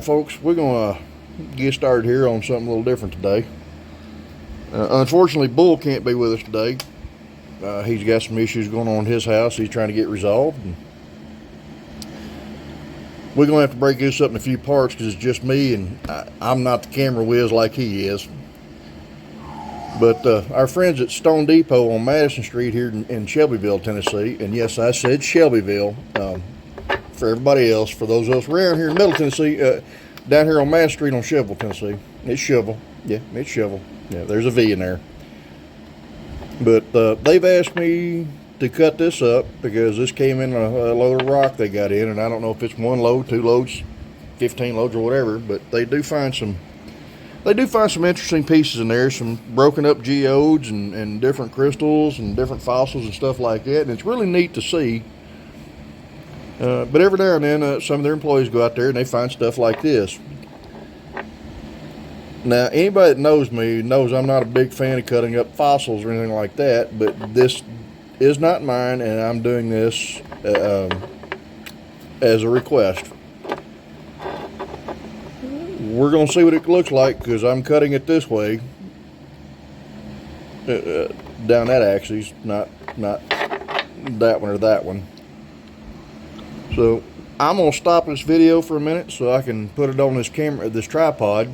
folks, we're gonna get started here on something a little different today. Unfortunately, Bull can't be with us today. He's got some issues going on in his house he's trying to get resolved. And we're gonna have to break this up in a few parts because it's just me, and I'm not the camera whiz like he is. But our friends at Stone Depot on Madison Street here in Shelbyville, Tennessee, and yes, I said Shelbyville. For everybody else, for those of us around here in Middle Tennessee, down here on Madison Street on Shelbyville, Tennessee. It's Shelbyville. Yeah, it's Shelbyville. Yeah, there's a V in there. But they've asked me to cut this up because this came in a load of rock they got in, and I don't know if it's 1 load, 2 loads, 15 loads, or whatever. But they do find some interesting pieces in there, some broken up geodes and different crystals and different fossils and stuff like that. And it's really neat to see. But every now and then, some of their employees go out there and they find stuff like this. Now, anybody that knows me knows I'm not a big fan of cutting up fossils or anything like that, but this is not mine, and I'm doing this as a request. We're going to see what it looks like because I'm cutting it this way, down that axis, not that one or that one. So I'm gonna stop this video for a minute so I can put it on this tripod,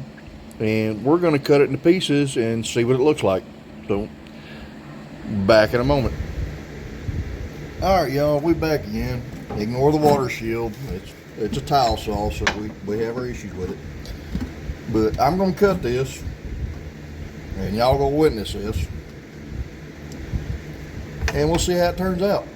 and we're gonna cut it into pieces and see what it looks like. So back in a moment. All right, y'all, we back again. Ignore the water shield. It's a tile saw, so we have our issues with it. But I'm gonna cut this, and y'all gonna witness this, and we'll see how it turns out.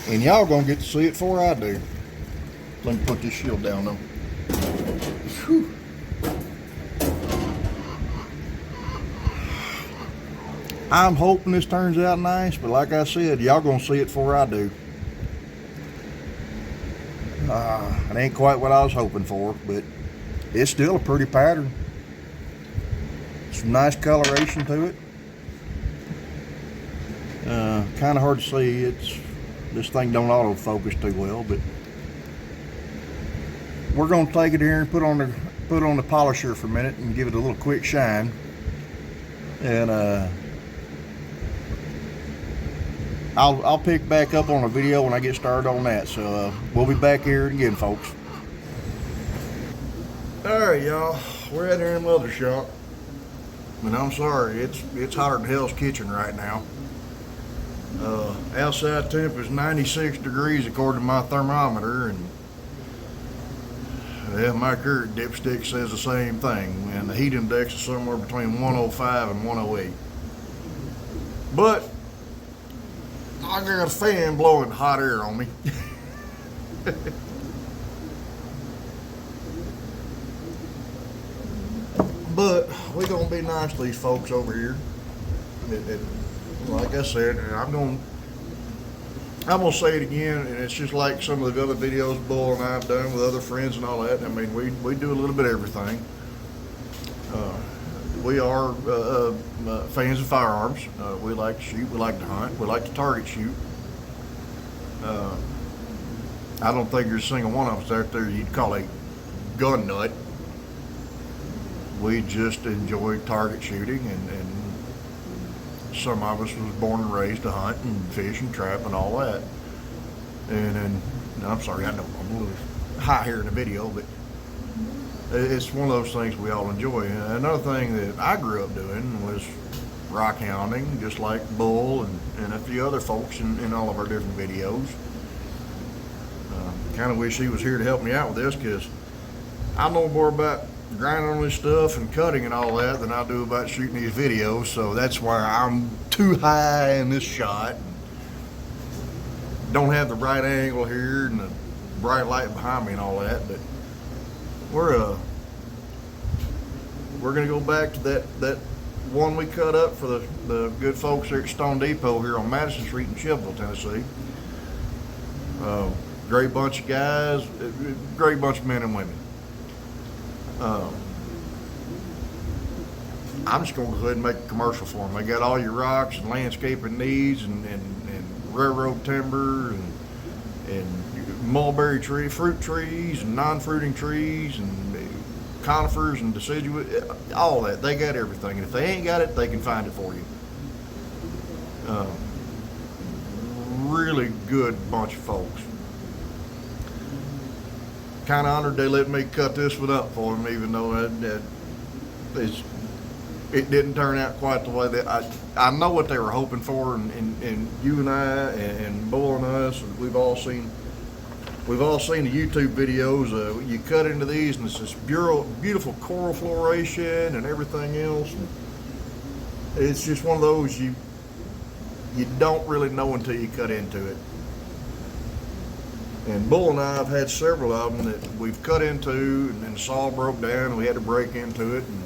And y'all gonna get to see it before I do. Let me put this shield down though. Whew. I'm hoping this turns out nice, but like I said, y'all gonna see it before I do. It ain't quite what I was hoping for, but it's still a pretty pattern. Some nice coloration to it. Kind of hard to see. This thing don't autofocus too well, but we're going to take it here and put on the polisher for a minute and give it a little quick shine. And I'll pick back up on a video when I get started on that. So we'll be back here again, folks. All right, y'all, we're out here in the leather shop, and I'm sorry, it's hotter than hell's kitchen right now. Outside temp is 96 degrees according to my thermometer, and yeah, my current dipstick says the same thing, and the heat index is somewhere between 105 and 108. But I got a fan blowing hot air on me. But we're gonna be nice to these folks over here. Like I said, I'm gonna say it again, and it's just like some of the other videos Bull and I have done with other friends and all that. I mean, we do a little bit of everything. We are fans of firearms. We like to shoot, we like to hunt, we like to target shoot. I don't think there's a single one of us out there you'd call a gun nut. We just enjoy target shooting, and some of us was born and raised to hunt and fish and trap and all that. And I'm sorry, I know I'm a little high here in the video, but it's one of those things we all enjoy. And another thing that I grew up doing was rock hounding, just like Bull and a few other folks in all of our different videos. Kind of wish he was here to help me out with this, because I know more about grinding on this stuff and cutting and all that than I do about shooting these videos. So that's why I'm too high in this shot. Don't have the right angle here and the bright light behind me and all that. But we're gonna go back to that one we cut up for the good folks there at Stone Depot here on Madison Street in Shelbyville, Tennessee. Great bunch of guys, great bunch of men and women. I'm just gonna go ahead and make a commercial for them. They got all your rocks and landscaping needs and railroad timber and mulberry tree, fruit trees and non-fruiting trees and conifers and deciduous, all that. They got everything. And if they ain't got it, they can find it for you. Really good bunch of folks. Kind of honored they let me cut this one up for them, even though it didn't turn out quite the way that I know what they were hoping for, and you and I and Bull and us, and we've all seen the YouTube videos. You cut into these and it's this beautiful coral floration and everything else. And it's just one of those you don't really know until you cut into it. And Bull and I have had several of them that we've cut into, and then the saw broke down and we had to break into it. And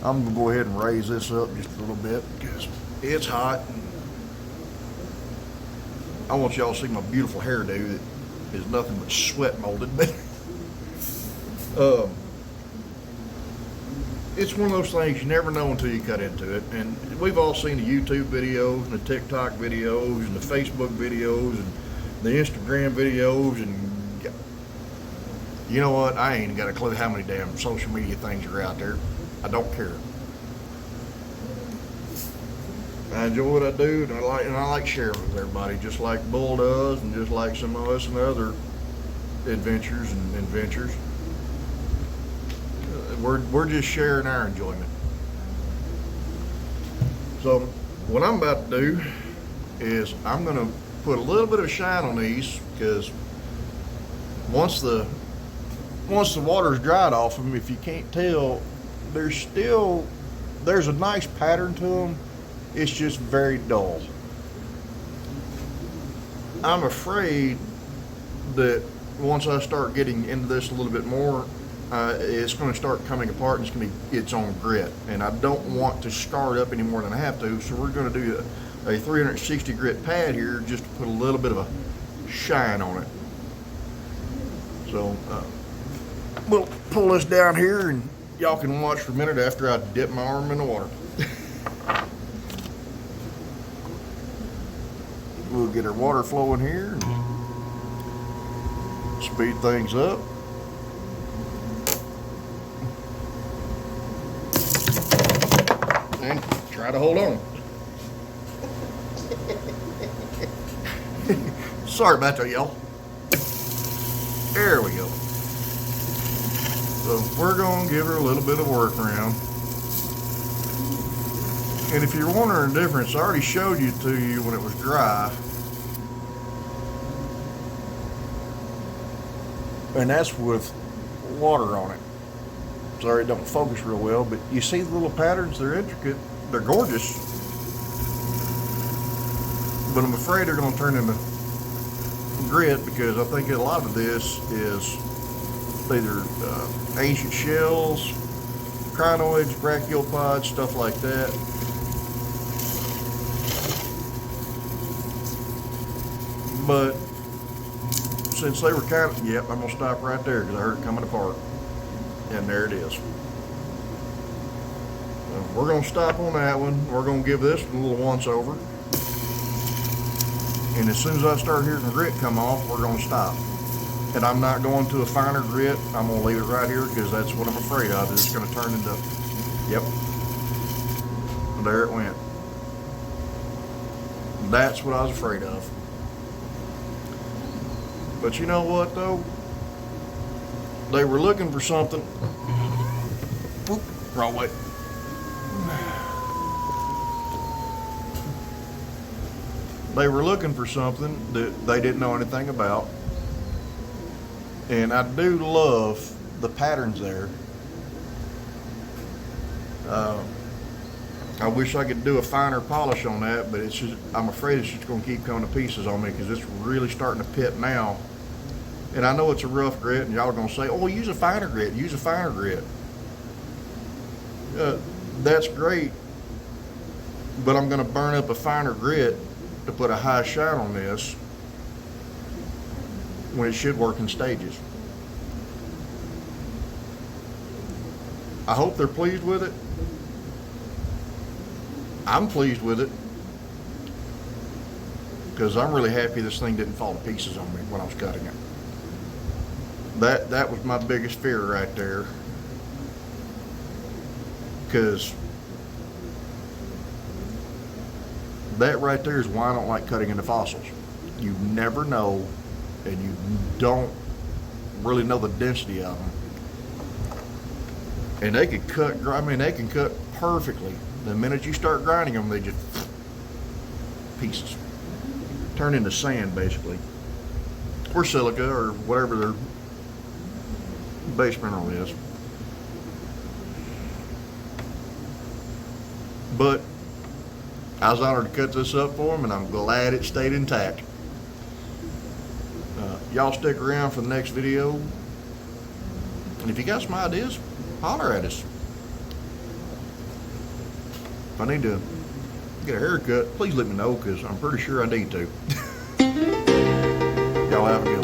I'm gonna go ahead and raise this up just a little bit because it's hot. I want y'all to see my beautiful hairdo that is nothing but sweat molded. It's one of those things you never know until you cut into it. And we've all seen the YouTube videos and the TikTok videos and the Facebook videos and the Instagram videos, and you know what? I ain't got a clue how many damn social media things are out there. I don't care. I enjoy what I do, and I like sharing with everybody, just like Bull does, and just like some of us and other adventures and adventures. We're just sharing our enjoyment. So what I'm about to do is I'm going to put a little bit of shine on these, because once the water's dried off them, if you can't tell, there's a nice pattern to them. It's just very dull. I'm afraid that once I start getting into this a little bit more, it's going to start coming apart and it's going to be its own grit, and I don't want to scar it up any more than I have to. So we're going to do a 360 grit pad here just to put a little bit of a shine on it. So we'll pull this down here and y'all can watch for a minute after I dip my arm in the water. We'll get our water flowing here and speed things up. And try to hold on. Sorry about that, y'all. There we go. So we're going to give her a little bit of work around. And if you're wondering the difference, I already showed it to you when it was dry. And that's with water on it. Sorry, it don't focus real well, but you see the little patterns? They're intricate. They're gorgeous. But I'm afraid they're going to turn into grit, because I think a lot of this is either ancient shells, crinoids, brachiopods, stuff like that. But since they were kind of, yep, I'm going to stop right there because I heard it coming apart. And there it is. We're going to stop on that one. We're going to give this a little once over. And as soon as I start hearing the grit come off, we're going to stop. And I'm not going to a finer grit. I'm going to leave it right here because that's what I'm afraid of. It's going to turn into, yep. There it went. That's what I was afraid of. But you know what though? They were looking for something. Oop, wrong way. They were looking for something that they didn't know anything about. And I do love the patterns there. I wish I could do a finer polish on that, but it's just, I'm afraid it's just going to keep coming to pieces on me because it's really starting to pit now. And I know it's a rough grit, and y'all are going to say, oh, use a finer grit, use a finer grit. That's great, but I'm going to burn up a finer grit to put a high shine on this when it should work in stages. I hope they're pleased with it. I'm pleased with it because I'm really happy this thing didn't fall to pieces on me when I was cutting it. That was my biggest fear right there, because that right there is why I don't like cutting into fossils. You never know, and you don't really know the density of them. And they can cut, I mean, they can cut perfectly. The minute you start grinding them, they just pieces. Turn into sand, basically. Or silica, or whatever their base mineral is. But I was honored to cut this up for them, and I'm glad it stayed intact. Y'all stick around for the next video. And if you got some ideas, holler at us. If I need to get a haircut, please let me know, because I'm pretty sure I need to. Y'all have a good